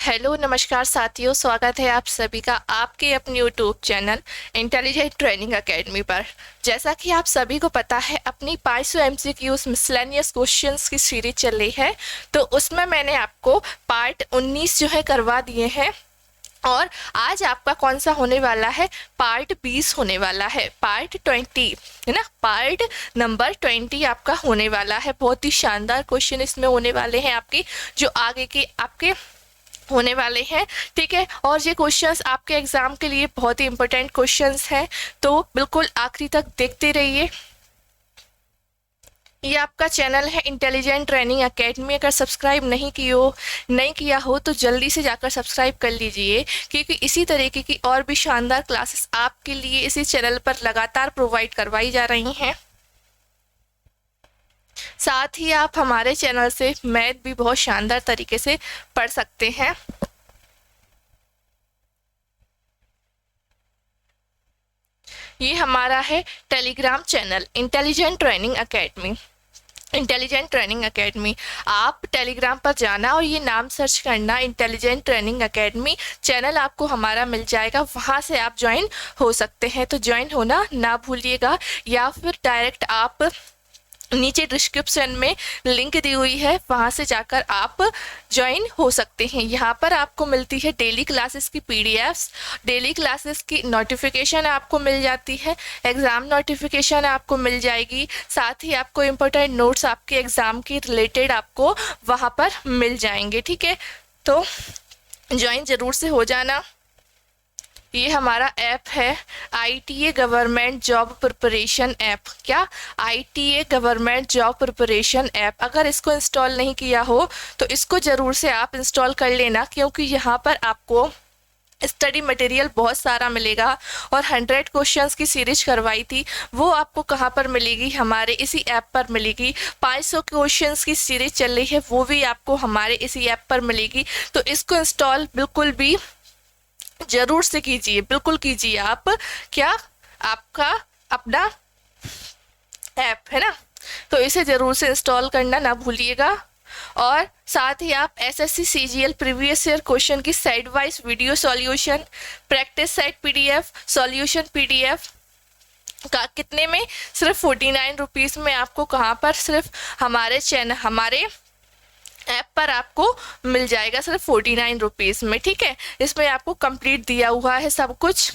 Hello नमस्कार साथियों, स्वागत है आप सभी का आपके अपने YouTube channel intelligent training academy पर। जैसा कि आप सभी को पता है, अपनी 500 MCQs मिसलेनियस क्वेश्चंस की सीरीज चल रही है, तो उसमें मैंने आपको पार्ट 19 जो है करवा दिए हैं और आज आपका कौन सा होने वाला है, पार्ट 20 होने वाला है, पार्ट 20 है ना, पार्ट नंबर 20 आपका होने वाला है। बहुत ही शानदार क्वेश्चन इसमें होने वाले हैं आपकी, जो आगे के आपके होने वाले हैं, ठीक है। और ये क्वेश्चंस आपके एग्जाम के लिए बहुत ही इंपॉर्टेंट क्वेश्चंस हैं, तो बिल्कुल आखिरी तक देखते रहिए। ये आपका चैनल है इंटेलिजेंट ट्रेनिंग एकेडमी। अगर सब्सक्राइब नहीं किया हो तो जल्दी से जाकर सब्सक्राइब कर लीजिए, क्योंकि इसी तरीके की और भी शानदार क्लासेस आपके लिए इसी चैनल पर लगातार प्रोवाइड करवाई जा रही हैं। साथ ही आप हमारे चैनल से मैथ भी बहुत शानदार तरीके से पढ़ सकते हैं। ये हमारा है Telegram channel intelligent training academy. Intelligent training academy, आप टेलीग्राम पर जाना और ये नाम सर्च करना, इंटेलिजेंट ट्रेनिंग एकेडमी चैनल आपको हमारा मिल जाएगा। वहाँ से आप ज्वाइन हो सकते हैं, तो ज्वाइन होना ना भूलिएगा, या फिर डायरेक्ट आप नीचे डिस्क्रिप्शन में लिंक दी हुई है, वहाँ से जाकर आप ज्वाइन हो सकते हैं। यहाँ पर आपको मिलती है डेली क्लासेस की PDFs, डेली क्लासेस की नोटिफिकेशन आपको मिल जाती है, एग्ज़ाम नोटिफिकेशन आपको मिल जाएगी, साथ ही आपको इम्पोर्टेंट नोट्स आपके एग्ज़ाम के रिलेटेड आपको वहाँ पर मिल जाएंगे, ठीक है। तो ज्वाइन ज़रूर से हो जाना। ये हमारा ऐप है ITA government job preparation app. क्या? ITA government job preparation app. अगर इसको इंस्टॉल नहीं किया हो तो इसको ज़रूर से आप इंस्टॉल कर लेना, क्योंकि यहाँ पर आपको स्टडी मटेरियल बहुत सारा मिलेगा। और 100 क्वेश्चंस की सीरीज करवाई थी, वो आपको कहाँ पर मिलेगी? हमारे इसी ऐप पर मिलेगी। 500 क्वेश्चंस की सीरीज चल रही है, वो भी आपको हमारे इसी ऐप पर मिलेगी। तो इसको इंस्टॉल बिल्कुल भी जरूर से कीजिए, बिल्कुल कीजिए आप। क्या? आपका अपना ऐप है ना, तो इसे जरूर से इंस्टॉल करना ना भूलिएगा। और साथ ही आप SSC CGL previous year question की side wise video solution, practice set PDF, solution PDF का कितने में? सिर्फ 49 रुपीज़ में आपको कहाँ पर? सिर्फ हमारे चैनल, हमारे ऐप पर आपको मिल जाएगा, सिर्फ 49 रुपीज़ में, ठीक है। इसमें आपको कंप्लीट दिया हुआ है सब कुछ।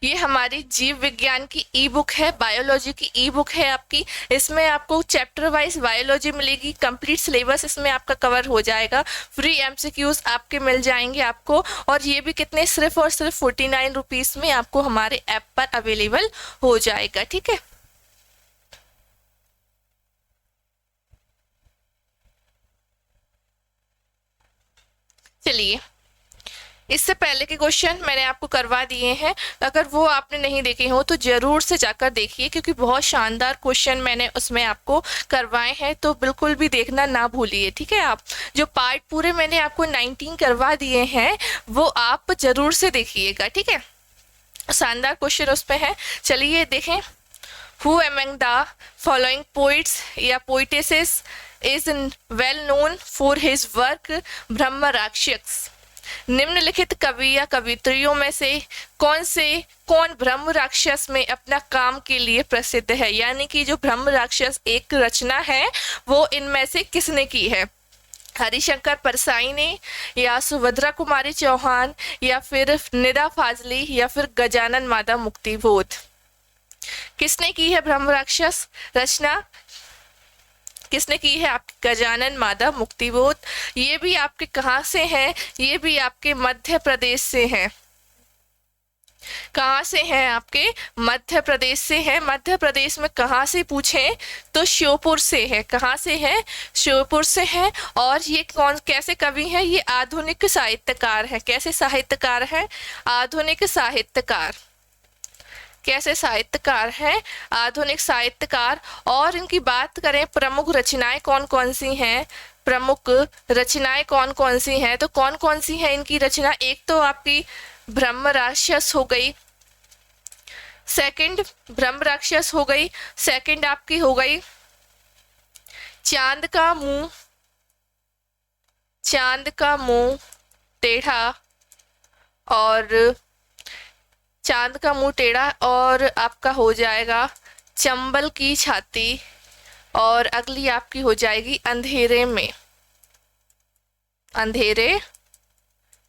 ये हमारी जीव विज्ञान की ई-बुक है, बायोलॉजी की ई-बुक है आपकी। इसमें आपको चैप्टर वाइज बायोलॉजी मिलेगी, कंप्लीट सिलेबस इसमें आपका कवर हो जाएगा, फ्री MCQs आपके मिल जाएंगे आपको। और ये भी कितने? सिर्फ और सिर्फ 49 रुपीज़ में आपको हमारे ऐप पर अवेलेबल हो जाएगा, ठीक है। चलिए, इससे पहले के क्वेश्चन मैंने आपको करवा दिए हैं, अगर वो आपने नहीं देखे हो तो ज़रूर से जाकर देखिए, क्योंकि बहुत शानदार क्वेश्चन मैंने उसमें आपको करवाए हैं, तो बिल्कुल भी देखना ना भूलिए, ठीक है। आप जो पार्ट पूरे मैंने आपको 19 करवा दिए हैं, वो आप ज़रूर से देखिएगा, ठीक है। शानदार क्वेश्चन उस पर है, चलिए देखें। Who among the following poets या poetesses is well known for his work ब्रह्म राक्षस? निम्नलिखित कवि या कवित्रियों में से कौन ब्रह्म राक्षस में अपना काम के लिए प्रसिद्ध है? यानी कि जो ब्रह्म राक्षस एक रचना है, वो इनमें से किसने की है? हरिशंकर परसाई ने, या सुभद्रा कुमारी चौहान, या फिर निदा फाजली, या फिर गजानन माता मुक्तिबोध? किसने की है ब्रह्म राक्षस रचना? किसने की है? आपकी गजानन माता मुक्तिबोध। ये भी आपके कहाँ से हैं? ये भी आपके मध्य प्रदेश से हैं। कहाँ से हैं? आपके मध्य प्रदेश से हैं। मध्य प्रदेश में कहाँ से पूछें तो श्योपुर से है। कहाँ से है? श्योपुर से है। और ये कैसे कवि हैं? ये आधुनिक साहित्यकार है। कैसे साहित्यकार है? आधुनिक साहित्यकार। कैसे साहित्यकार हैं? आधुनिक साहित्यकार। और इनकी बात करें, प्रमुख रचनाएं कौन कौन सी हैं? प्रमुख रचनाएं कौन कौन सी हैं? तो कौन कौन सी हैं इनकी रचना? एक तो आपकी ब्रह्म राक्षस हो गई, सेकंड ब्रह्म राक्षस हो गई, सेकंड आपकी हो गई चांद का मुंह, चांद का मुंह टेढ़ा, और चांद का मुंह टेढ़ा और आपका हो जाएगा चंबल की छाती, और अगली आपकी हो जाएगी अंधेरे में, अंधेरे।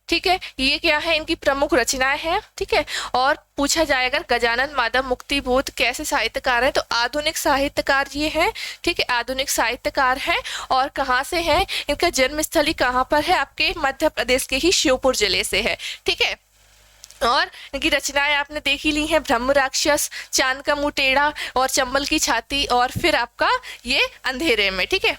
ठीक है, ये क्या है, इनकी प्रमुख रचनाएं हैं। ठीक है, और पूछा जाएगा गजानन माधव मुक्तिबोध कैसे साहित्यकार हैं, तो आधुनिक साहित्यकार ये हैं। ठीक है, आधुनिक साहित्यकार हैं, और कहाँ से हैं, इनका जन्मस्थली कहाँ पर है, आपके मध्य प्रदेश के ही श्योपुर जिले से है। ठीक है, और इनकी रचनाएं आपने देखी ली हैं, ब्रह्म राक्षस, चांद का मुंह टेढ़ा और चंबल की छाती, और फिर आपका ये अंधेरे में। ठीक है,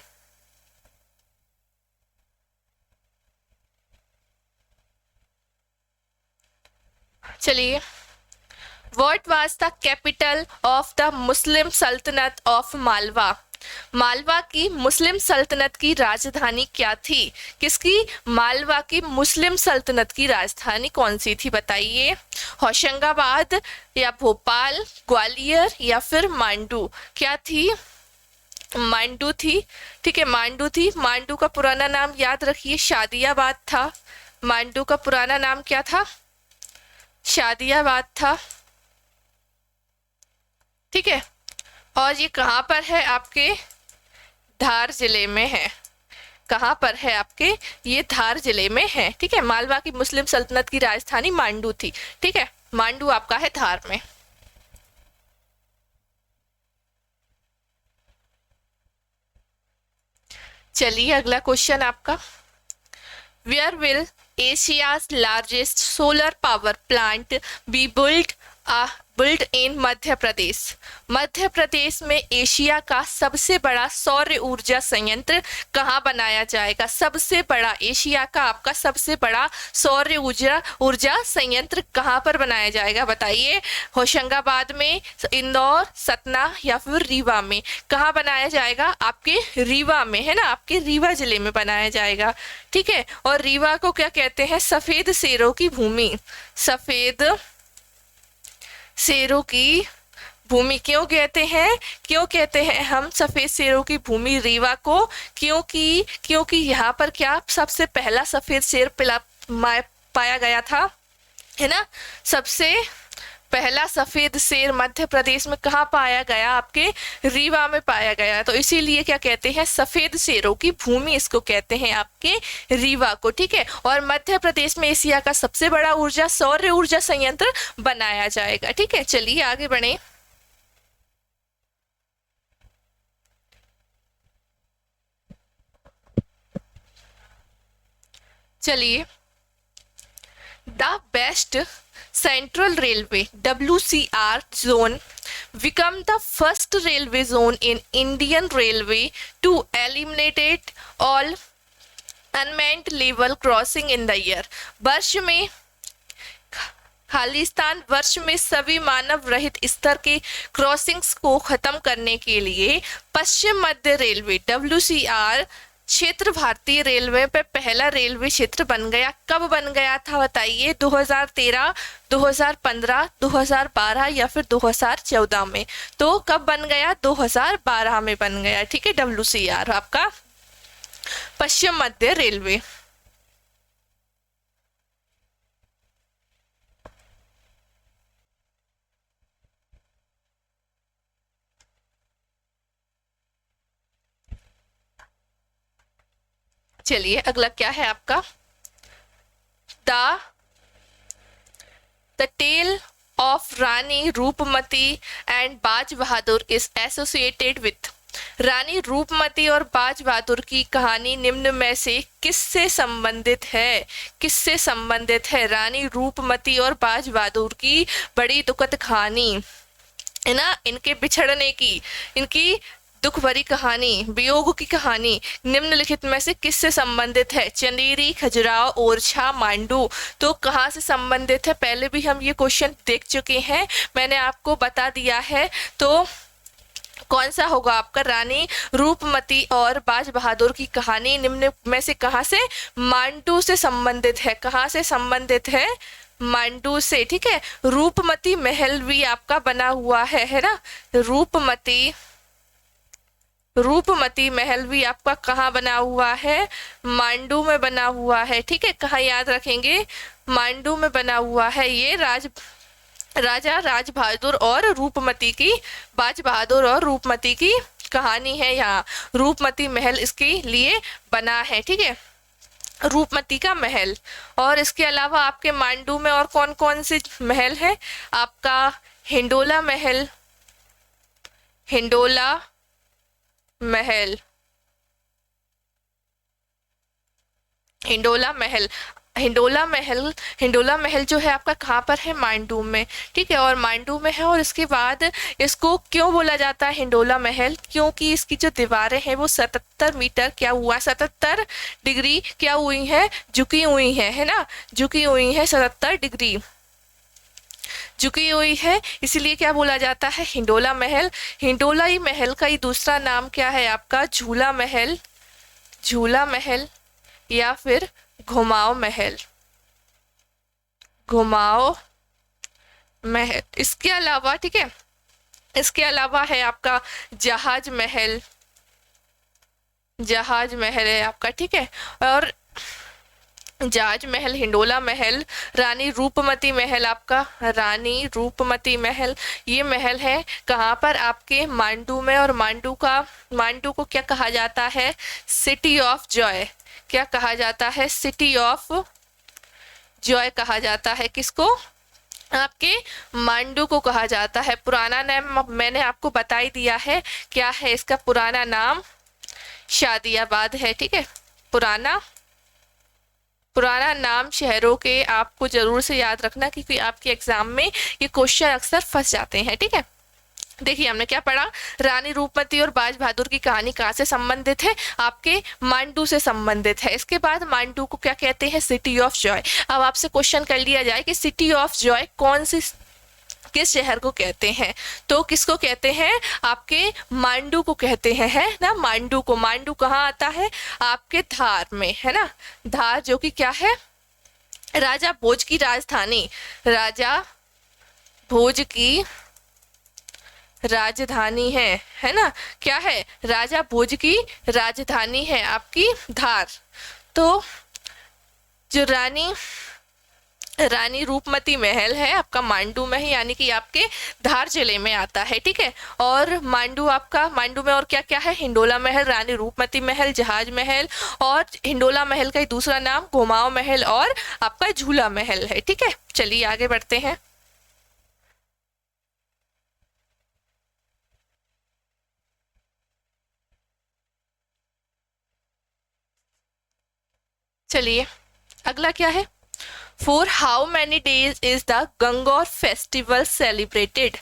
चलिए, what was the capital of the Muslim सल्तनत ऑफ मालवा। मालवा की मुस्लिम सल्तनत की राजधानी क्या थी, किसकी, मालवा की मुस्लिम सल्तनत की राजधानी कौन सी थी, बताइए। होशंगाबाद या भोपाल, ग्वालियर या फिर मांडू, क्या थी, मांडू थी। ठीक है, मांडू थी। मांडू का पुराना नाम याद रखिए, शादियाबाद था। मांडू का पुराना नाम क्या था, शादियाबाद था। ठीक है, और ये कहाँ पर है, आपके धार जिले में है। कहाँ पर है, आपके ये धार जिले में है। ठीक है, मालवा की मुस्लिम सल्तनत की राजधानी मांडू थी। ठीक है, मांडू आपका है धार में। चलिए, अगला क्वेश्चन आपका, where will Asia's largest solar power plant be built in Madhya Pradesh. Madhya Pradesh में एशिया का सबसे बड़ा सौर ऊर्जा संयंत्र कहाँ बनाया जाएगा, सबसे बड़ा, एशिया का आपका सबसे बड़ा सौर ऊर्जा संयंत्र कहाँ पर बनाया जाएगा, बताइए। होशंगाबाद में, इंदौर, सतना या फिर रीवा में, कहाँ बनाया जाएगा, आपके रीवा में, है ना, आपके रीवा जिले में बनाया जाएगा। ठीक है, और रीवा को क्या कहते हैं, सफेद शेरों की भूमि, सफेद शेरों की भूमि क्यों कहते हैं, क्यों कहते हैं हम सफेद शेरों की भूमि रीवा को, क्योंकि यहाँ पर क्या सबसे पहला सफेद शेर पाया गया था, है ना, सबसे पहला सफेद शेर मध्य प्रदेश में कहाँ पाया गया, आपके रीवा में पाया गया। तो इसीलिए क्या कहते हैं, सफेद शेरों की भूमि इसको कहते हैं, आपके रीवा को। ठीक है, और मध्य प्रदेश में एशिया का सबसे बड़ा सौर ऊर्जा संयंत्र बनाया जाएगा। ठीक है, चलिए आगे बढ़े। चलिए, the best Central Railway WCR zone become the first railway zone in Indian Railway to eliminate all unmanned level crossing in the year। वर्ष में खालिस्तान, वर्ष में सभी मानव रहित स्तर के क्रॉसिंग्स को खत्म करने के लिए पश्चिम मध्य रेलवे WCR क्षेत्र भारतीय रेलवे पे पहला रेलवे क्षेत्र बन गया। कब बन गया था, बताइए। 2013, 2015, 2012 या फिर 2014 में। तो कब बन गया, 2012 में बन गया। ठीक है, WCR आपका पश्चिम मध्य रेलवे। चलिए, अगला क्या है आपका, the tale of Rani Roopmati and Baz Bahadur is associated with. Rani Roopmati और बाज बहादुर की कहानी निम्न में से किससे संबंधित है, किससे संबंधित है। रानी रूपमती और बाज बहादुर की बड़ी दुखद कहानी है ना, इनके बिछड़ने की, इनकी दुख भरी कहानी, वियोग की कहानी निम्नलिखित में से किससे संबंधित है। चंदेरी, खजुराहो, ओरछा, मांडू। तो कहाँ से संबंधित है, पहले भी हम ये क्वेश्चन देख चुके हैं, मैंने आपको बता दिया है। तो कौन सा होगा आपका, रानी रूपमती और बाज बहादुर की कहानी निम्न में से कहाँ से, मांडू से संबंधित है। कहाँ से संबंधित है, मांडू से। ठीक है, रूपमती महल भी आपका बना हुआ है ना, रूपमती रूपमती महल भी आपका कहाँ बना हुआ है? मांडू में बना हुआ है। ठीक है, कहाँ याद रखेंगे? मांडू में बना हुआ है। ये राजा राज बहादुर और रूपमती की, बाज बहादुर और रूपमती की कहानी है। यहाँ रूपमती महल इसके लिए बना है। ठीक है, रूपमती का महल। और इसके अलावा आपके मांडू में और कौन कौन से महल है? आपका हिंडोला महल, हिंडोला महल, हिंडोला महल, हिंडोला महल जो है आपका कहाँ पर है? मांडू में। ठीक है, और मांडू में है। और इसके बाद इसको क्यों बोला जाता है हिंडोला महल? क्योंकि इसकी जो दीवारें हैं वो 77 मीटर क्या हुआ? 77 डिग्री क्या हुई है? झुकी हुई है ना? झुकी हुई है, 77 डिग्री झुकी हुई है, इसीलिए क्या बोला जाता है? हिंडोला महल। हिंडोला ही महल का ही दूसरा नाम क्या है आपका? झूला महल, झूला महल या फिर घुमाओ महल, घुमाओ महल। इसके अलावा, ठीक है, इसके अलावा है आपका जहाज महल, जहाज महल है आपका। ठीक है, और जहाज महल, हिंडोला महल, रानी रूपमती महल, आपका रानी रूपमती महल, ये महल है कहाँ पर? आपके मांडू में। और मांडू को क्या कहा जाता है? City of Joy. क्या कहा जाता है? सिटी ऑफ जॉय कहा जाता है। किसको? आपके मांडू को कहा जाता है। पुराना नाम मैंने आपको बता ही दिया है, क्या है इसका पुराना नाम? शादियाबाद है। ठीक है, पुराना नाम शहरों के आपको जरूर से याद रखना, क्योंकि आपके एग्जाम में ये क्वेश्चन अक्सर फंस जाते हैं। ठीक है, देखिए हमने क्या पढ़ा? रानी रूपमती और बाज बहादुर की कहानी कहाँ से संबंधित है? आपके मांडू से संबंधित है। इसके बाद मांडू को क्या कहते हैं? City of Joy. अब आपसे क्वेश्चन कर लिया जाए कि सिटी ऑफ जॉय कौन सी, किस शहर को कहते हैं? तो किसको कहते हैं? आपके मांडू को कहते हैं, है ना? मांडू को। मांडू कहाँ आता है? आपके धार में, है ना? धार जो कि क्या है? राजा भोज की राजधानी, राजा भोज की राजधानी है ना? क्या है? राजा भोज की राजधानी है आपकी धार। तो जो रानी रूपमती महल है आपका मांडू में है, यानी कि आपके धार जिले में आता है। ठीक है, और मांडू में और क्या क्या है? हिंडोला महल, रानी रूपमती महल, जहाज महल, और हिंडोला महल का दूसरा नाम घुमाओ महल और आपका झूला महल है। ठीक है, चलिए आगे बढ़ते हैं। चलिए अगला क्या है? For how many days is the Gangaur festival celebrated?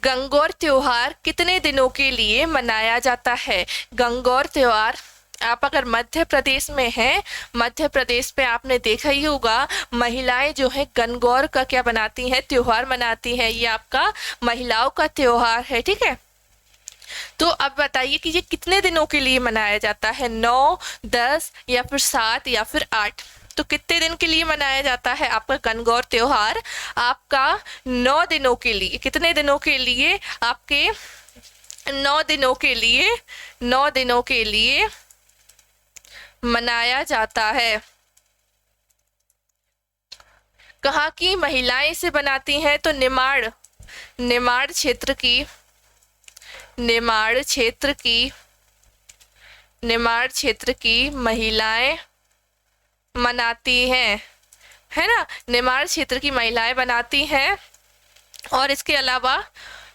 Gangaur त्योहार कितने दिनों के लिए मनाया जाता है? गंगौर त्योहार, आप अगर मध्य प्रदेश में हैं, मध्य प्रदेश पे आपने देखा ही होगा, महिलाएं जो है गंगौर का क्या बनाती हैं? त्योहार मनाती हैं। ये आपका महिलाओं का त्योहार है। ठीक है, तो अब बताइए कि ये कितने दिनों के लिए मनाया जाता है? 9, 10 या फिर 7 या फिर 8? तो कितने दिन के लिए मनाया जाता है आपका गणगौर त्योहार? आपका 9 दिनों के लिए। कितने दिनों के लिए? आपके 9 दिनों के लिए, 9 दिनों के लिए मनाया जाता है। कहाँ की महिलाएं इसे बनाती हैं? तो निमाड़ क्षेत्र की, निमाड़ क्षेत्र की महिलाएं मनाती हैं, है ना? निमाड़ क्षेत्र की महिलाएं बनाती हैं। और इसके अलावा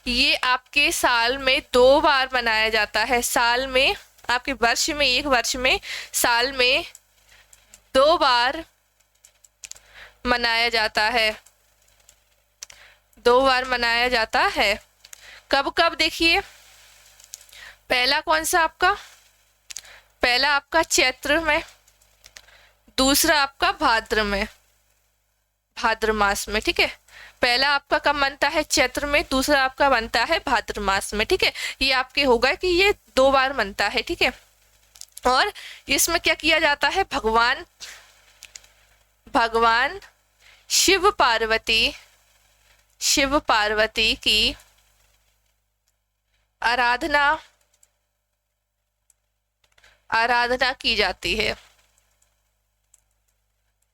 ये आपके साल में 2 बार मनाया जाता है। साल में, आपके वर्ष में, एक वर्ष में, साल में 2 बार मनाया जाता है। 2 बार मनाया जाता है। कब कब? देखिए, पहला कौन सा आपका? पहला आपका चैत्र में, दूसरा आपका भाद्र में, भाद्र मास में। ठीक है, पहला आपका कब बनता है? चैत्र में, दूसरा आपका बनता है भाद्र मास में। ठीक है, ये आपके होगा कि ये 2 बार बनता है। ठीक है, और इसमें क्या किया जाता है? भगवान शिव पार्वती की आराधना आराधना की जाती है।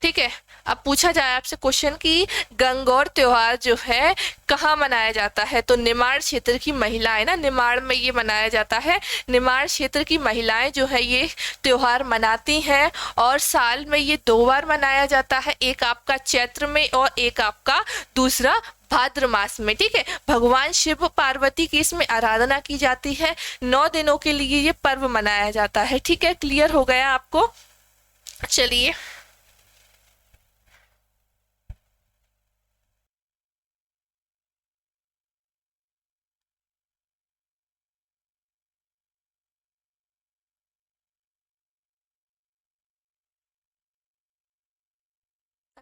ठीक है, अब पूछा जाए आपसे क्वेश्चन कि गंगौर त्योहार जो है कहाँ मनाया जाता है, तो निमाड़ क्षेत्र की महिलाएं, ना निमाड़ में ये मनाया जाता है। निमाड़ क्षेत्र की महिलाएं जो है ये त्योहार मनाती हैं और साल में ये 2 बार मनाया जाता है, एक आपका चैत्र में और एक आपका दूसरा भाद्र मास में। ठीक है, भगवान शिव पार्वती की इसमें आराधना की जाती है। 9 दिनों के लिए ये पर्व मनाया जाता है। ठीक है, क्लियर हो गया आपको? चलिए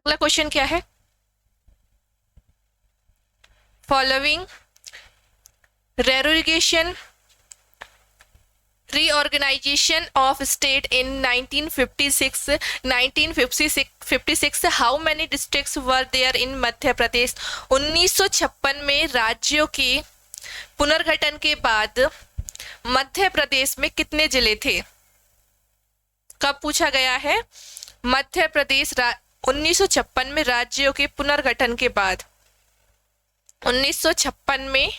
अगला क्वेश्चन क्या है? Following reorganisation reorganization of state in 1956 how many districts were there in Madhya Pradesh? 1956 में राज्यों के पुनर्गठन के बाद मध्य प्रदेश में कितने जिले थे? कब पूछा गया है? मध्य प्रदेश 1956 में राज्यों के पुनर्गठन के बाद, 1956 में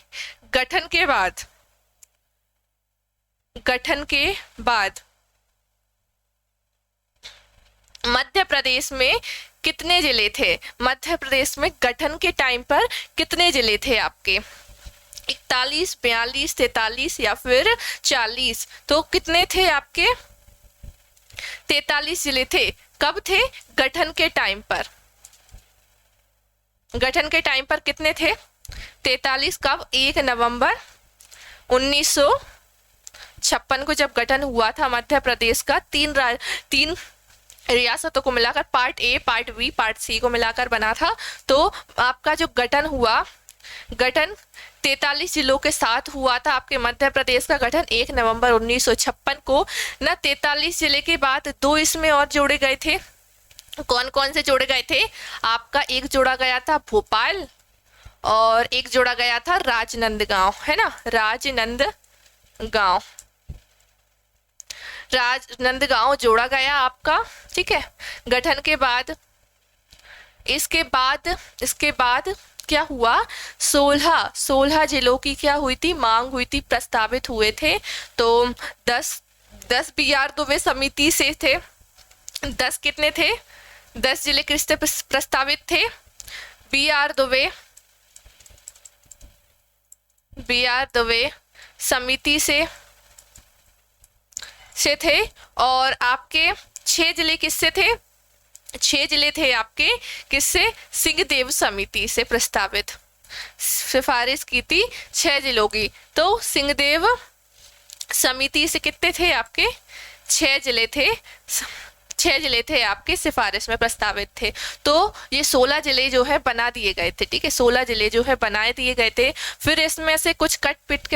गठन के बाद मध्य प्रदेश में कितने जिले थे? मध्य प्रदेश में गठन के टाइम पर कितने जिले थे आपके? 41, 42, 43 या फिर 40? तो कितने थे आपके? 43 जिले थे। कब थे? गठन के टाइम पर। गठन के टाइम पर कितने थे? 43। कब? 1 नवंबर 1956 को जब गठन हुआ था मध्य प्रदेश का, तीन रियासतों को मिलाकर, part A, part B, part C को मिलाकर बना था। तो आपका जो गठन हुआ, गठन 43 जिलों के साथ हुआ था आपके मध्य प्रदेश का गठन 1 नवंबर 1956 को ना। 43 जिले के बाद 2 इसमें और जोड़े गए थे। कौन कौन से जोड़े गए थे? आपका एक जोड़ा गया था भोपाल और एक जोड़ा गया था राजनांदगांव, है ना, राजनांदगांव जोड़ा गया आपका। ठीक है, गठन के बाद इसके बाद क्या हुआ? 16 जिलों की क्या हुई थी? मांग हुई थी, प्रस्तावित हुए थे। तो 10 बीआर दुबे समिति से थे। 10 कितने थे? 10 जिले किससे प्रस्तावित थे? बीआर दुबे समिति से थे। और आपके 6 जिले किससे थे? 6 जिले थे आपके किससे? सिंहदेव समिति से प्रस्तावित, सिफारिश की थी 6 जिलों की। तो सिंहदेव समिति से कितने थे आपके? 6 जिले थे। 6 जिले थे आपके सिफारिश में प्रस्तावित थे। तो ये 16 जिले जो है बना दिए गए थे। ठीक है, 16 जिले जो है बनाए दिए गए थे। फिर इसमें से कुछ कट पिट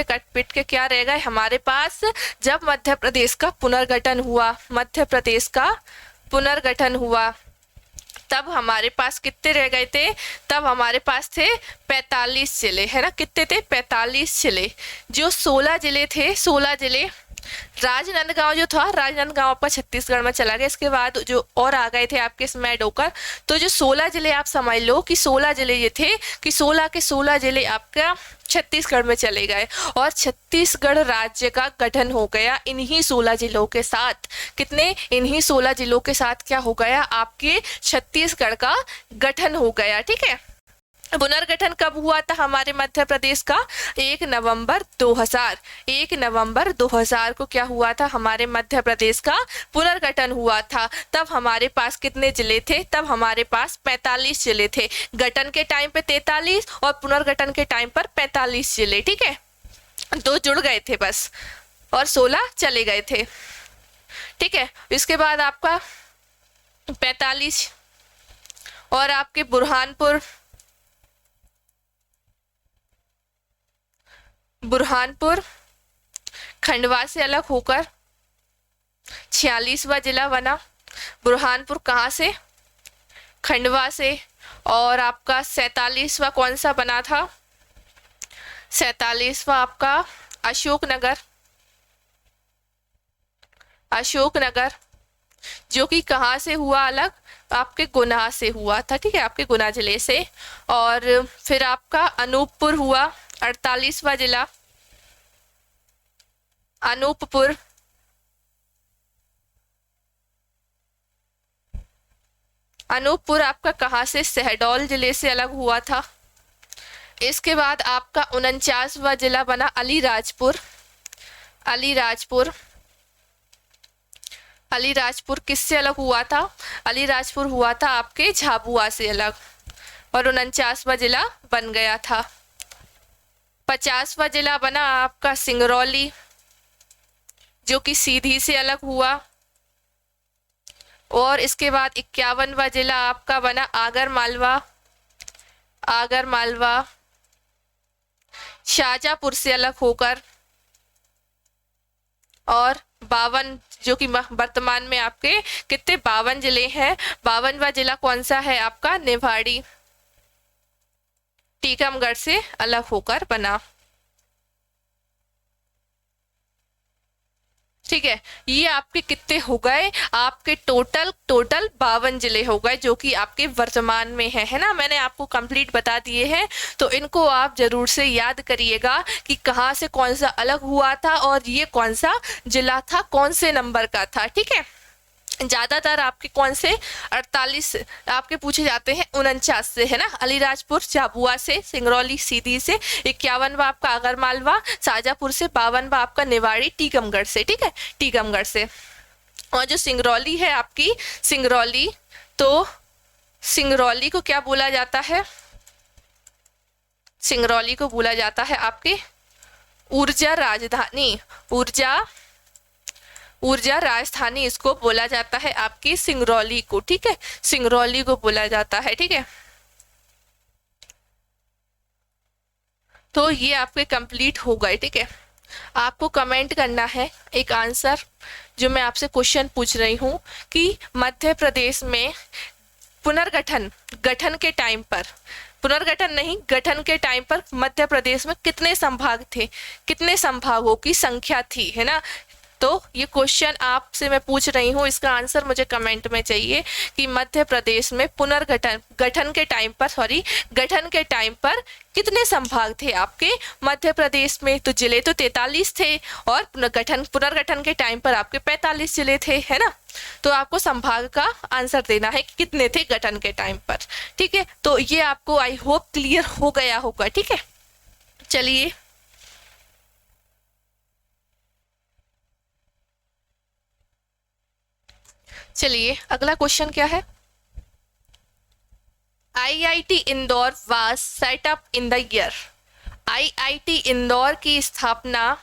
के क्या रह गए हमारे पास? जब मध्य प्रदेश का पुनर्गठन हुआ, तब हमारे पास कितने रह गए थे? तब हमारे पास थे 45 जिले, है ना। कितने थे? 45 जिले। जो 16 जिले थे, 16 जिले, राजनांदगांव जो था, राजनांदगांव आपका छत्तीसगढ़ में चला गया। इसके बाद जो और आ गए थे आपके इसमें ऐड होकर। तो जो 16 जिले आप समझ लो कि 16 जिले ये थे कि 16 के 16 जिले आपका छत्तीसगढ़ में चले गए और छत्तीसगढ़ राज्य का गठन हो गया इन्हीं 16 जिलों के साथ। कितने? इन्हीं 16 जिलों के साथ क्या हो गया? आपके छत्तीसगढ़ का गठन हो गया। ठीक है, पुनर्गठन कब हुआ था हमारे मध्य प्रदेश का? 1 नवंबर 2000। 1 नवंबर 2000 को क्या हुआ था? हमारे मध्य प्रदेश का पुनर्गठन हुआ था। तब हमारे पास कितने जिले थे? तब हमारे पास 45 जिले थे। गठन के टाइम पे 43 और पुनर्गठन के टाइम पर 45 जिले। ठीक है, 2 जुड़ गए थे बस और 16 चले गए थे। ठीक है, इसके बाद आपका 45 और आपके बुरहानपुर खंडवा से अलग होकर 46वां जिला बना। बुरहानपुर कहाँ से? खंडवा से। और आपका 47वां कौन सा बना था? 47वां आपका अशोकनगर, जो कि कहाँ से हुआ अलग, आपके गुना से हुआ था, ठीक है, आपके गुना जिले से। और फिर आपका अनूपपुर हुआ 48वां जिला, अनूपपुर। अनूपपुर आपका कहाँ से, शहडोल जिले से अलग हुआ था। इसके बाद आपका 49वां जिला बना अलीराजपुर। अलीराजपुर, अलीराजपुर किससे अलग हुआ था, अलीराजपुर हुआ था आपके झाबुआ से अलग, और 49वां जिला बन गया था। 50वां जिला बना आपका सिंगरौली, जो कि सीधी से अलग हुआ। और इसके बाद 51वां जिला आपका बना आगर मालवा। आगर मालवा शाजापुर से अलग होकर। और 52, जो कि वर्तमान में आपके कितने 52 जिले हैं। 52वां जिला कौन सा है आपका, निवाड़ी, टीकमगढ़ से अलग होकर बना। ठीक है, ये आपके कितने हो गए, आपके टोटल 52 जिले हो गए, जो कि आपके वर्तमान में है ना। मैंने आपको कंप्लीट बता दिए हैं, तो इनको आप जरूर से याद करिएगा कि कहाँ से कौन सा अलग हुआ था और ये कौन सा जिला था, कौन से नंबर का था। ठीक है, ज्यादातर आपके कौन से 48 आपके पूछे जाते हैं, 49 से, है ना। अलीराजपुर झाबुआ से, सिंगरौली सीधी से, 51वां आपका आगरमालवा, शाजापुर से, 52वां आपका निवाड़ी टीकमगढ़ से। ठीक है, टीकमगढ़ से। और जो सिंगरौली है आपकी, सिंगरौली, तो सिंगरौली को क्या बोला जाता है, सिंगरौली को बोला जाता है आपकी ऊर्जा राजधानी। ऊर्जा राजधानी इसको बोला जाता है आपकी सिंगरौली को। ठीक है, सिंगरौली को बोला जाता है। ठीक है, तो ये आपके कंप्लीट हो गए। ठीक है, आपको कमेंट करना है एक आंसर, जो मैं आपसे क्वेश्चन पूछ रही हूँ कि मध्य प्रदेश में पुनर्गठन, गठन के टाइम पर, पुनर्गठन नहीं, गठन के टाइम पर मध्य प्रदेश में कितने संभाग थे, कितने संभागों की संख्या थी, है ना। तो ये क्वेश्चन आपसे मैं पूछ रही हूँ, इसका आंसर मुझे कमेंट में चाहिए कि मध्य प्रदेश में पुनर्गठन, गठन के टाइम पर कितने संभाग थे आपके मध्य प्रदेश में। तो जिले तो 43 थे, और पुनर्गठन के टाइम पर आपके 45 जिले थे, है ना। तो आपको संभाग का आंसर देना है कि कितने थे गठन के टाइम पर। ठीक है, तो ये आपको आई होप क्लियर हो गया होगा। ठीक है, चलिए अगला क्वेश्चन क्या है। IIT Indore was set up in the year. IIT Indore की स्थापना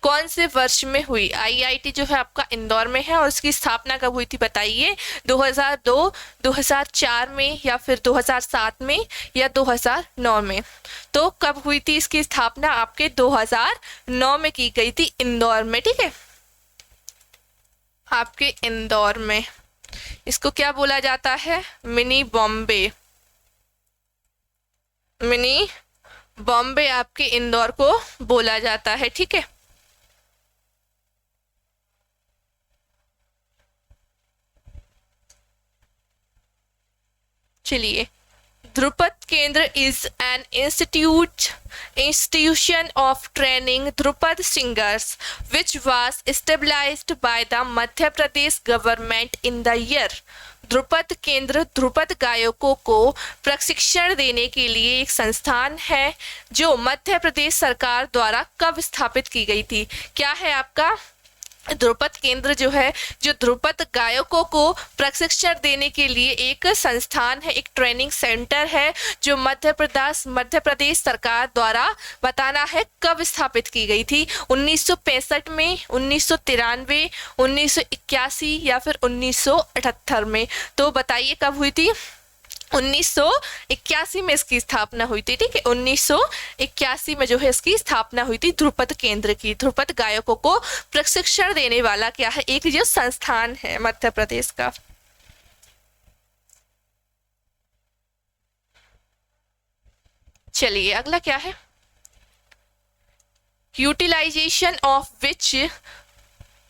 कौन से वर्ष में हुई। आईआईटी जो है आपका इंदौर में है, और उसकी स्थापना कब हुई थी बताइए। 2002, 2004 में, या फिर 2007 में, या 2009 में। तो कब हुई थी इसकी स्थापना, आपके 2009 में की गई थी इंदौर में। ठीक है, आपके इंदौर में। इसको क्या बोला जाता है, मिनी बॉम्बे। मिनी बॉम्बे आपके इंदौर को बोला जाता है। ठीक है, चलिए, ध्रुपद केंद्र is an institution of training Drupad singers which was established by the Madhya Pradesh government in the year। Dhrupad केंद्र ध्रुपद गायकों को प्रशिक्षण देने के लिए एक संस्थान है, जो मध्य प्रदेश सरकार द्वारा कब स्थापित की गई थी। क्या है आपका ध्रुपद केंद्र, जो है, जो ध्रुपद गायकों को प्रशिक्षण देने के लिए एक संस्थान है, एक ट्रेनिंग सेंटर है, जो मध्य प्रदेश सरकार द्वारा बताना है कब स्थापित की गई थी। 1965 में, 1993, 1981 या फिर 1978 में। तो बताइए कब हुई थी। 1981 में इसकी स्थापना हुई थी। ठीक है, 1981 में जो है इसकी स्थापना हुई थी ध्रुपद केंद्र की। ध्रुपद गायकों को प्रशिक्षण देने वाला क्या है, एक जो संस्थान है मध्य प्रदेश का। चलिए अगला क्या है, utilisation of which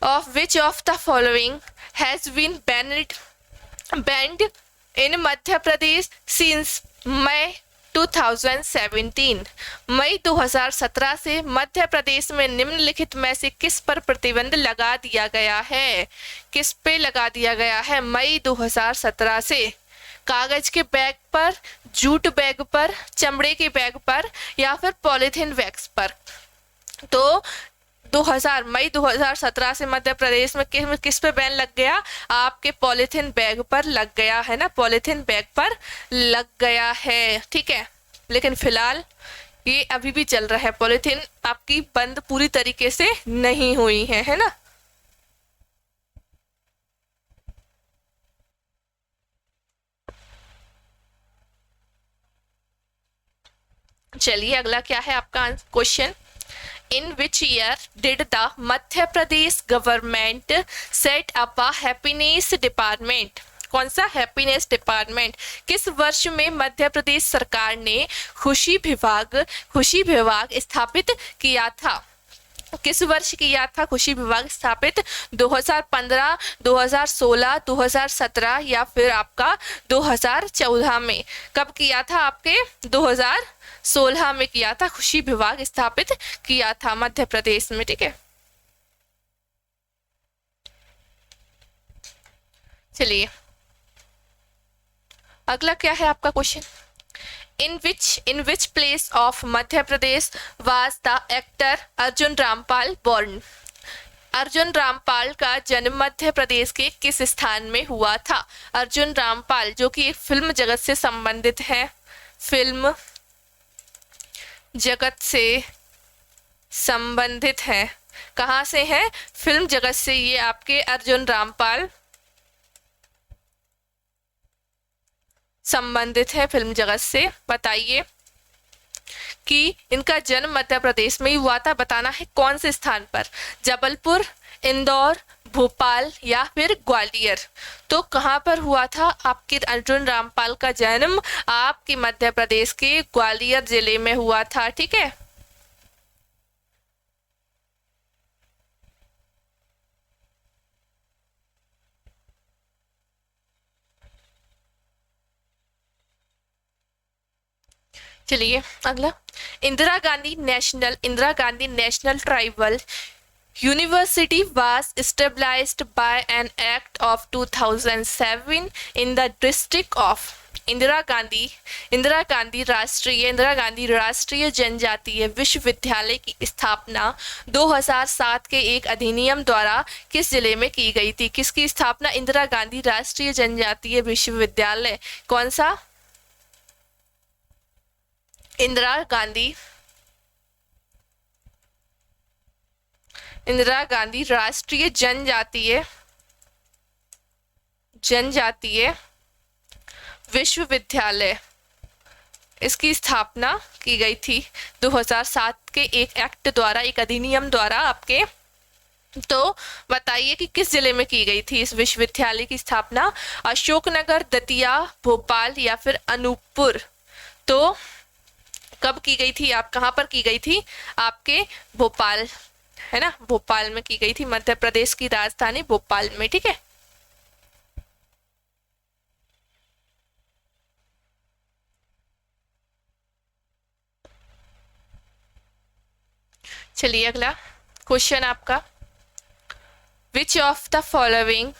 of which of the following has been banned in Madhya Pradesh since May 2017? मई 2017 से मध्य प्रदेश में निम्नलिखित में से किस पर प्रतिबंध लगा दिया गया है? किस पे लगा दिया गया है मई 2017 से? कागज के बैग पर, जूट बैग पर, चमड़े के बैग पर या फिर पॉलीथीन बैग्स पर? तो मई 2017 से मध्य प्रदेश में किस पे बैन लग गया? आपके पॉलीथीन बैग पर लग गया है ना, पॉलीथीन बैग पर लग गया है, ठीक है। लेकिन फिलहाल ये अभी भी चल रहा है, पॉलीथीन आपकी बंद पूरी तरीके से नहीं हुई है ना। चलिए अगला क्या है आपका question. In which year did the Madhya Pradesh government set up a happiness department? कौन सा हैप्पीनेस डिपार्टमेंट? किस वर्ष में मध्य प्रदेश सरकार ने खुशी विभाग स्थापित किया था? किस वर्ष किया था खुशी विभाग स्थापित? 2015, 2016, 2017 या फिर आपका 2014 में? कब किया था? आपके 2016 में किया था, खुशी विभाग स्थापित किया था मध्य प्रदेश में, ठीक है। चलिए अगला क्या है आपका question. in which place of Madhya Pradesh was the actor Arjun Rampal born? Arjun Rampal का जन्म मध्य प्रदेश के किस स्थान में हुआ था? अर्जुन रामपाल जो कि एक फिल्म जगत से संबंधित है, फिल्म जगत से संबंधित है। कहाँ से है? फिल्म जगत से ये आपके अर्जुन रामपाल संबंधित है, फिल्म जगत से। बताइए कि इनका जन्म मध्य प्रदेश में ही हुआ था, बताना है कौन से स्थान पर? जबलपुर, इंदौर, भोपाल या फिर ग्वालियर? तो कहाँ पर हुआ था आपके अर्जुन रामपाल का जन्म? आपके मध्य प्रदेश के ग्वालियर जिले में हुआ था, ठीक है। चलिए अगला। Indira Gandhi national tribal University was established by an act of 2007 in the district of Indira Gandhi राष्ट्रीय जनजातीय विश्वविद्यालय की स्थापना 2007 के एक अधिनियम द्वारा किस जिले में की गई थी? किसकी स्थापना? इंदिरा गांधी राष्ट्रीय जनजातीय विश्वविद्यालय। कौन सा? इंदिरा गांधी राष्ट्रीय जनजातीय विश्वविद्यालय, इसकी स्थापना की गई थी 2007 के एक एक्ट द्वारा, एक अधिनियम द्वारा आपके। तो बताइए कि किस जिले में की गई थी इस विश्वविद्यालय की स्थापना? अशोकनगर, दतिया, भोपाल या फिर अनूपपुर? तो कब की गई थी? आप कहाँ पर की गई थी? आपके भोपाल, है ना, भोपाल में की गई थी, मध्य प्रदेश की राजधानी भोपाल में, ठीक है। चलिए अगला क्वेश्चन आपका। Which of the following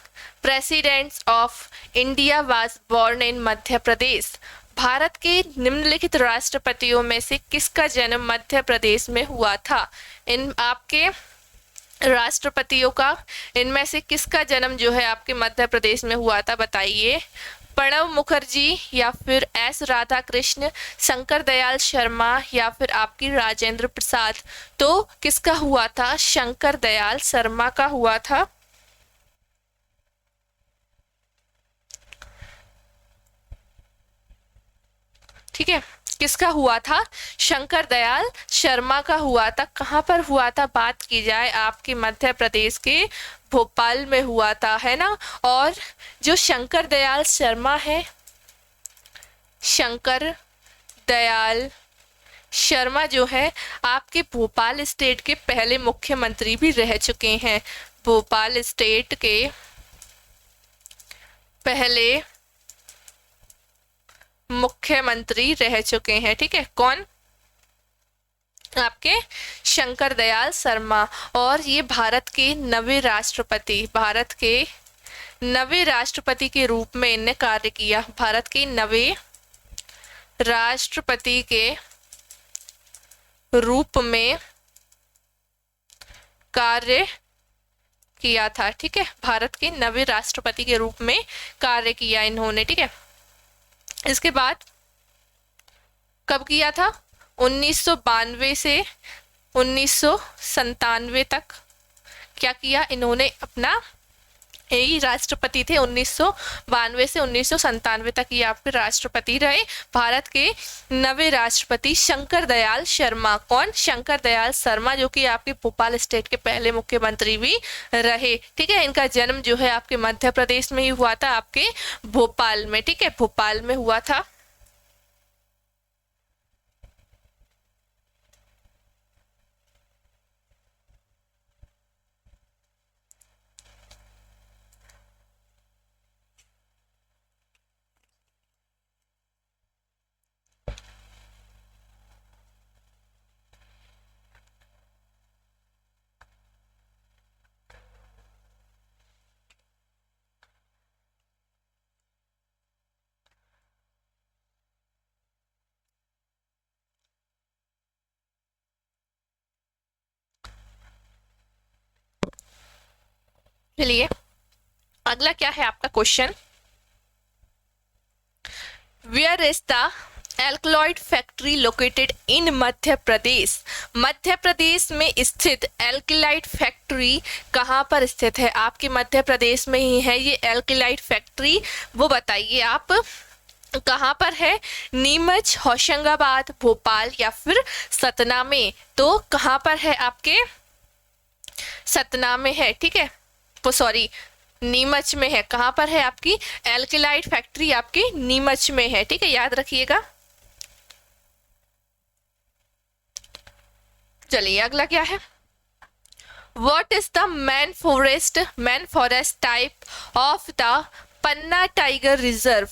presidents of India was born in Madhya Pradesh? Bharat के निम्नलिखित राष्ट्रपतियों में से किसका जन्म मध्य प्रदेश में हुआ था? इन आपके राष्ट्रपतियों का इनमें से किसका जन्म जो है आपके मध्य प्रदेश में हुआ था? बताइए। प्रणब मुखर्जी या फिर एस राधाकृष्ण, शंकर दयाल शर्मा या फिर आपकी राजेंद्र प्रसाद? तो किसका हुआ था? शंकर दयाल शर्मा का हुआ था। ठीक है, किसका हुआ था? शंकर दयाल शर्मा का हुआ था। कहाँ पर हुआ था? बात की जाए आपके मध्य प्रदेश के भोपाल में हुआ था, है ना। और जो शंकर दयाल शर्मा है, शंकर दयाल शर्मा जो है आपके भोपाल स्टेट के पहले मुख्यमंत्री भी रह चुके हैं। भोपाल स्टेट के पहले मुख्यमंत्री रह चुके हैं। ठीक है, कौन? आपके शंकर दयाल शर्मा। और ये भारत के नवे राष्ट्रपति के रूप में इन्हें कार्य किया। भारत के नवे राष्ट्रपति के रूप में कार्य किया था। ठीक है, भारत के नवे राष्ट्रपति के रूप में कार्य किया इन्होंने। ठीक है, इसके बाद कब किया था? 1992 से 1997 तक क्या किया इन्होंने? अपना यही राष्ट्रपति थे। 1992 से 1997 तक ये आपके राष्ट्रपति रहे। भारत के नवे राष्ट्रपति शंकर दयाल शर्मा। कौन? शंकर दयाल शर्मा, जो कि आपके भोपाल स्टेट के पहले मुख्यमंत्री भी रहे। ठीक है, इनका जन्म जो है आपके मध्य प्रदेश में ही हुआ था, आपके भोपाल में। ठीक है, भोपाल में हुआ था। चलिए अगला क्या है आपका question? Where is the alkaloid factory located in Madhya Pradesh? Madhya Pradesh में स्थित एल्कलाइड फैक्ट्री कहाँ पर स्थित है? आपके मध्य प्रदेश में ही है ये एल्कलाइड फैक्ट्री। वो बताइए आप कहाँ पर है? नीमच, होशंगाबाद, भोपाल या फिर सतना में? तो कहाँ पर है? आपके सतना में है। ठीक है, तो सॉरी नीमच में है। कहाँ पर है आपकी एल्कलाइड फैक्ट्री? आपकी नीमच में है। ठीक है, याद रखिएगा। चलिए अगला क्या है? What is the main forest type of the Panna tiger reserve?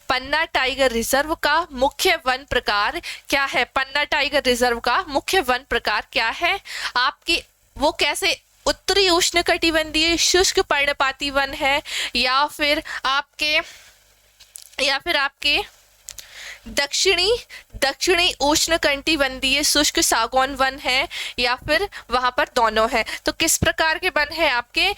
Panna tiger reserve का मुख्य वन प्रकार क्या है? पन्ना टाइगर रिजर्व का मुख्य वन प्रकार क्या है? आपकी वो कैसे उत्तरी उष्णकटिबंधीय शुष्क पर्णपाती वन है, या फिर आपके दक्षिणी उष्णकटिबंधीय शुष्क सागौन वन है, या फिर वहां पर दोनों है? तो किस प्रकार के वन है? आपके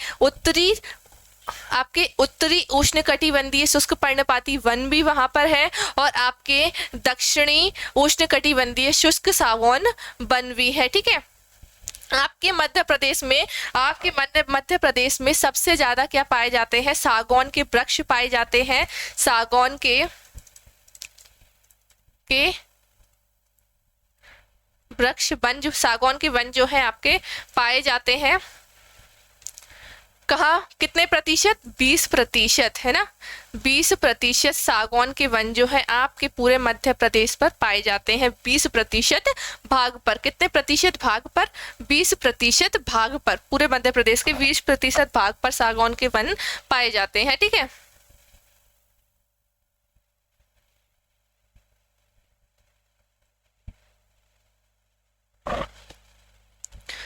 उत्तरी उष्णकटिबंधीय शुष्क पर्णपाती वन भी वहां पर है, और आपके दक्षिणी उष्णकटिबंधीय शुष्क सागौन वन भी है। ठीक है, आपके मध्य प्रदेश में सबसे ज्यादा क्या पाए जाते हैं? सागौन के वृक्ष पाए जाते हैं। सागौन के वृक्ष वन, जो सागौन के वन जो है आपके पाए जाते हैं कहाँ? कितने प्रतिशत? 20% है ना। 20% सागौन के वन जो है आपके पूरे मध्य प्रदेश पर पाए जाते हैं। 20% भाग पर। कितने प्रतिशत भाग पर? 20% भाग पर। पूरे मध्य प्रदेश के 20% भाग पर सागौन के वन पाए जाते हैं। ठीक है,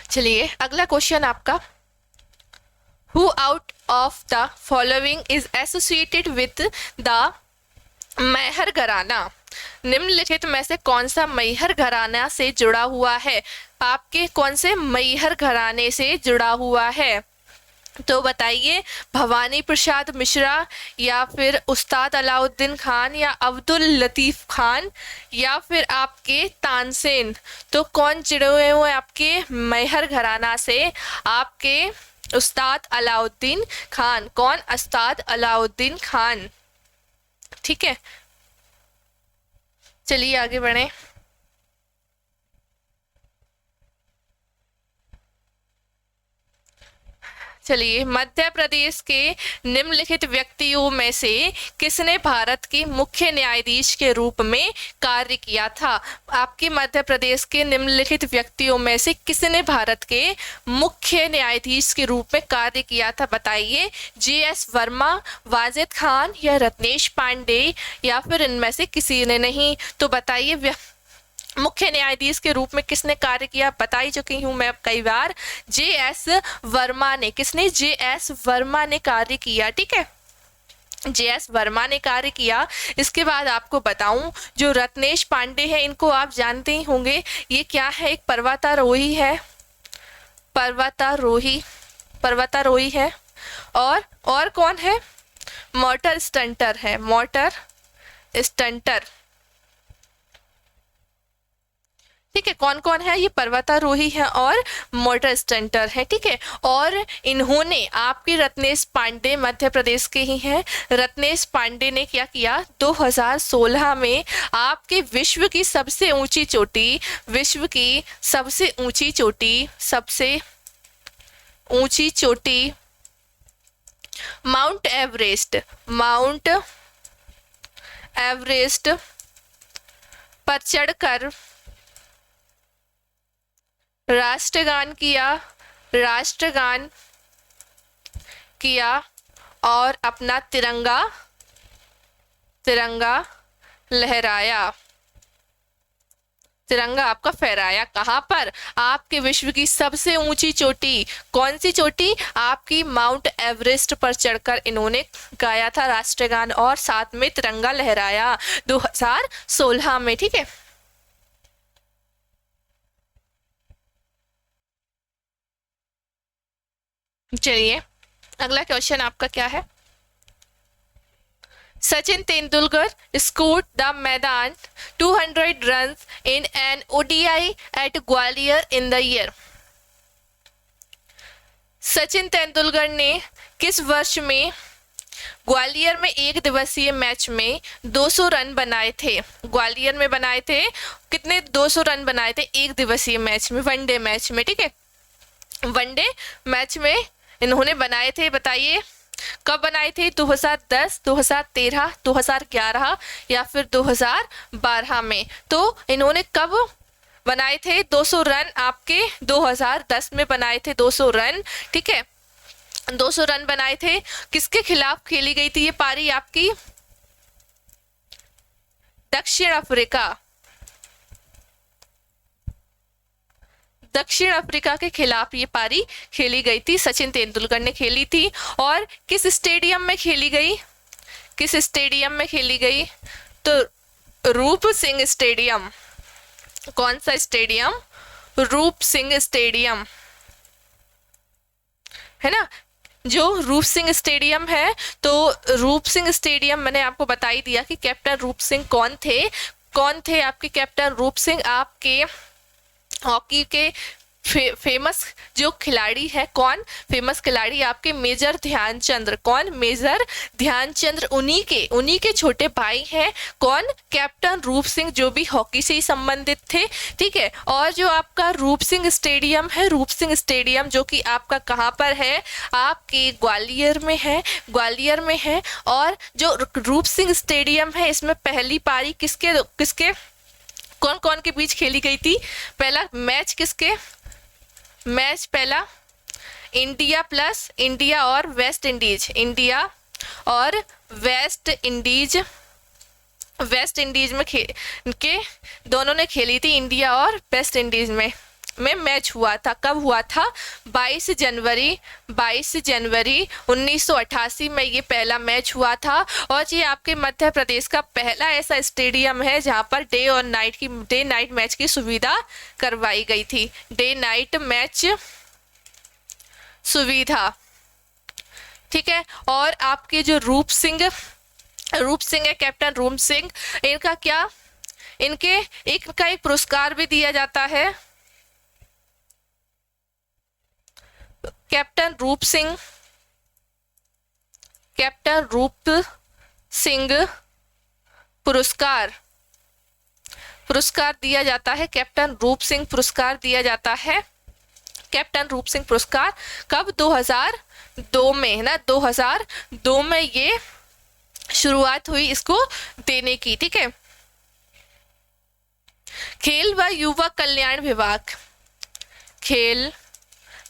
चलिए अगला क्वेश्चन आपका, Who out of the following is associated with the Maihar घराना? निम्नलिखित में से कौन सा मैहर घराना से जुड़ा हुआ है? आपके कौन से मैहर घराने से जुड़ा हुआ है? तो बताइए, भवानी प्रसाद मिश्रा, या फिर उस्ताद अलाउद्दीन खान, या अब्दुल लतीफ खान, या फिर आपके तानसेन? तो कौन जुड़े हुए हैं आपके मैहर घराना से? आपके उस्ताद अलाउद्दीन खान। कौन? उस्ताद अलाउद्दीन खान। ठीक है, चलिए आगे बढ़े। चलिए, मध्य प्रदेश के निम्नलिखित व्यक्तियों में से किसने भारत के मुख्य न्यायाधीश के रूप में कार्य किया था? आपके मध्य प्रदेश के निम्नलिखित व्यक्तियों में से किसने भारत के मुख्य न्यायाधीश के रूप में कार्य किया था? बताइए। JS वर्मा, वाजिद खान या रत्नेश पांडे या फिर इनमें से किसी ने नहीं? तो बताइए मुख्य न्यायाधीश के रूप में किसने कार्य किया? बता ही चुकी हूं मैं अब कई बार, JS वर्मा ने। किसने? JS वर्मा ने कार्य किया। ठीक है, JS वर्मा ने कार्य किया। इसके बाद आपको बताऊं, जो रत्नेश पांडे हैं इनको आप जानते ही होंगे। ये क्या है? एक पर्वतारोही है, पर्वतारोही है। और कौन है? मोटर स्टंटर है, मोटर स्टंटर। ठीक है, कौन कौन है? ये पर्वतारोही है और मोटर स्टंटर है। ठीक है, और इन्होंने, आपकी रत्नेश पांडे मध्य प्रदेश के ही हैं। रत्नेश पांडे ने क्या किया? 2016 में आपके विश्व की सबसे ऊंची चोटी, विश्व की सबसे ऊंची चोटी माउंट एवरेस्ट पर चढ़कर राष्ट्रगान किया और अपना तिरंगा लहराया। तिरंगा आपका फहराया। कहाँ पर? आपके विश्व की सबसे ऊंची चोटी। कौन सी चोटी? आपकी माउंट एवरेस्ट पर चढ़कर इन्होंने गाया था राष्ट्रगान और साथ में तिरंगा लहराया 2016 में। ठीक है, चलिए अगला क्वेश्चन आपका क्या है? सचिन तेंदुलकर स्कोर्ड द मैदान 200 runs in an ODI at Gwalior in the year. Sachin Tendulkar ने किस वर्ष में ग्वालियर में एक दिवसीय मैच में 200 रन बनाए थे? ग्वालियर में बनाए थे कितने? 200 रन बनाए थे एक दिवसीय मैच में, वनडे मैच में। ठीक है, वनडे मैच में इन्होंने बनाए थे। बताइए कब बनाए थे? 2010, 2013, 2011 या फिर 2012 में। तो इन्होंने कब बनाए थे 200 रन? आपके 2010 में बनाए थे 200 रन। ठीक है, 200 रन बनाए थे। किसके खिलाफ खेली गई थी ये पारी आपकी? दक्षिण अफ्रीका के खिलाफ ये पारी खेली गई थी, सचिन तेंदुलकर ने खेली थी। और किस स्टेडियम में खेली गई? किस स्टेडियम में खेली गई? तो रूप सिंह स्टेडियम। कौन सा स्टेडियम? रूप सिंह स्टेडियम है ना, जो रूप सिंह स्टेडियम है। तो रूप सिंह स्टेडियम मैंने आपको बता ही दिया कि कैप्टन रूप सिंह कौन थे आपके कैप्टन रूप सिंह? आपके हॉकी के फेमस जो खिलाड़ी है, कौन फेमस खिलाड़ी? आपके मेजर ध्यानचंद। कौन? मेजर ध्यानचंद। उन्हीं के छोटे भाई हैं। कौन? कैप्टन रूप सिंह, जो भी हॉकी से ही संबंधित थे। ठीक है, और जो आपका रूप सिंह स्टेडियम है, रूप सिंह स्टेडियम जो कि आपका कहाँ पर है? आपके ग्वालियर में है। और जो रूप सिंह स्टेडियम है, इसमें पहली पारी किसके कौन कौन के बीच खेली गई थी? पहला मैच किसके? मैच पहला इंडिया और वेस्ट इंडीज में के दोनों ने खेली थी। इंडिया और वेस्ट इंडीज में मैच हुआ था। कब हुआ था? 22 जनवरी 1988 में ये पहला मैच हुआ था। और ये आपके मध्य प्रदेश का पहला ऐसा स्टेडियम है जहां पर डे नाइट मैच की सुविधा करवाई गई थी। डे नाइट मैच सुविधा। ठीक है, और आपके जो रूप सिंह है, कैप्टन रूप सिंह, इनका एक पुरस्कार भी दिया जाता है। कैप्टन रूप सिंह पुरस्कार दिया जाता है। कैप्टन रूप सिंह पुरस्कार दिया जाता है कैप्टन रूप सिंह पुरस्कार कब? 2002 में, है ना, 2002 में ये शुरुआत हुई इसको देने की, ठीक है। खेल व युवा कल्याण विभाग, खेल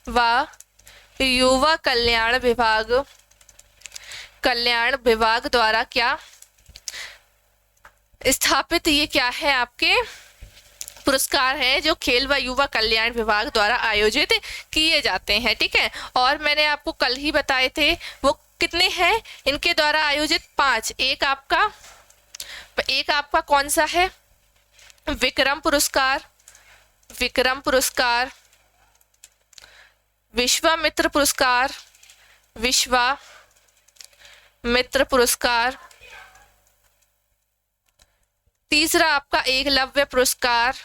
व युवा कल्याण विभाग द्वारा क्या स्थापित ये क्या है आपके पुरस्कार हैं जो खेल व युवा कल्याण विभाग द्वारा आयोजित किए जाते हैं, ठीक है। और मैंने आपको कल ही बताए थे वो कितने हैं इनके द्वारा आयोजित? 5। एक आपका कौन सा है? विक्रम पुरस्कार, विश्वामित्र पुरस्कार, तीसरा आपका एकलव्य पुरस्कार,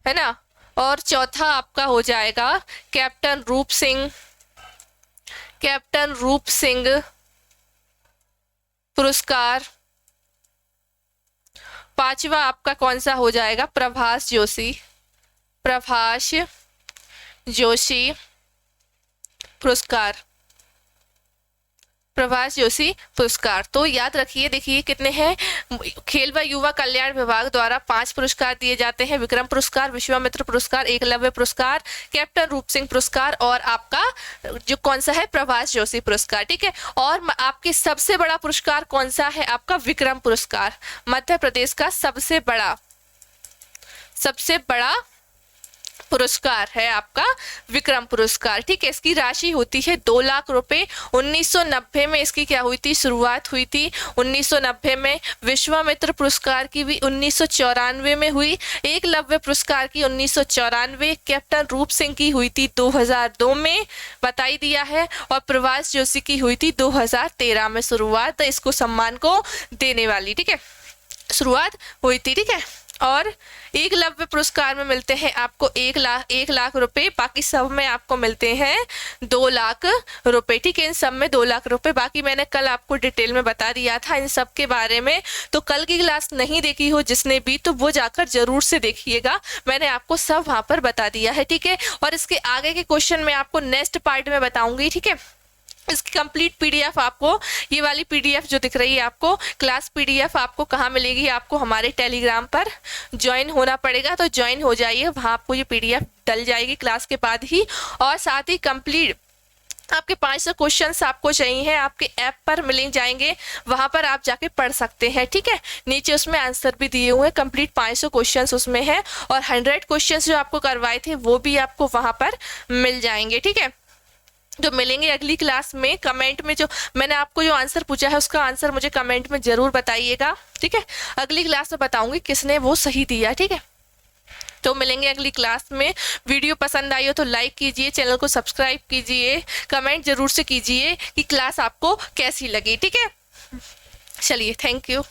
है ना, और चौथा आपका हो जाएगा कैप्टन रूप सिंह पुरस्कार। पांचवा आपका कौन सा हो जाएगा? प्रभाष जोशी पुरस्कार। तो याद रखिए, देखिए कितने हैं। खेल व युवा कल्याण विभाग द्वारा 5 पुरस्कार दिए जाते हैं। विक्रम पुरस्कार, विश्वामित्र पुरस्कार, एकलव्य पुरस्कार, कैप्टन रूप सिंह पुरस्कार और आपका जो कौन सा है? प्रभाष जोशी पुरस्कार, ठीक है। और आपके सबसे बड़ा पुरस्कार कौन सा है? आपका विक्रम पुरस्कार, मध्य प्रदेश का सबसे बड़ा पुरस्कार है आपका विक्रम पुरस्कार, ठीक है। इसकी राशि होती है 2 लाख रुपए। 1990 में इसकी क्या हुई थी? शुरुआत हुई थी 1990 में। विश्वामित्र पुरस्कार की भी 1994 में हुई। एकलव्य पुरस्कार की 1994, कैप्टन रूप सिंह की हुई थी 2002 में, बता ही दिया है। और प्रभाष जोशी की हुई थी 2013 में शुरुआत इसको सम्मान को देने वाली, ठीक है, शुरुआत हुई थी, ठीक है। और एकलव्य पुरस्कार में मिलते हैं आपको 1 लाख रुपए, बाकी सब में आपको मिलते हैं 2 लाख रुपए, ठीक है। इन सब में 2 लाख रुपए, बाकी मैंने कल आपको डिटेल में बता दिया था इन सब के बारे में। तो कल की क्लास नहीं देखी हो जिसने भी, तो वो जाकर जरूर से देखिएगा, मैंने आपको सब वहां पर बता दिया है, ठीक है। और इसके आगे के क्वेश्चन मैं आपको नेक्स्ट पार्ट में बताऊंगी, ठीक है। इसकी कंप्लीट पीडीएफ आपको, ये वाली पीडीएफ जो दिख रही है आपको, क्लास पीडीएफ आपको कहाँ मिलेगी? आपको हमारे टेलीग्राम पर ज्वाइन होना पड़ेगा, तो ज्वाइन हो जाइए, वहाँ आपको ये पीडीएफ डल जाएगी क्लास के बाद ही। और साथ ही कंप्लीट आपके 500 क्वेश्चंस आपको चाहिए, आपके ऐप पर मिल जाएंगे, वहां पर आप जाके पढ़ सकते हैं, ठीक है। नीचे उसमें आंसर भी दिए हुए हैं, कंप्लीट 500 क्वेश्चंस उसमें है। और 100 क्वेश्चंस जो आपको करवाए थे वो भी आपको वहां पर मिल जाएंगे, ठीक है। जो मिलेंगे अगली क्लास में, कमेंट में जो मैंने आपको जो आंसर पूछा है उसका आंसर मुझे कमेंट में जरूर बताइएगा, ठीक है। अगली क्लास में बताऊंगी किसने वो सही दिया, ठीक है। तो मिलेंगे अगली क्लास में। वीडियो पसंद आई हो तो लाइक कीजिए, चैनल को सब्सक्राइब कीजिए, कमेंट जरूर से कीजिए कि क्लास आपको कैसी लगी, ठीक है। चलिए, थैंक यू।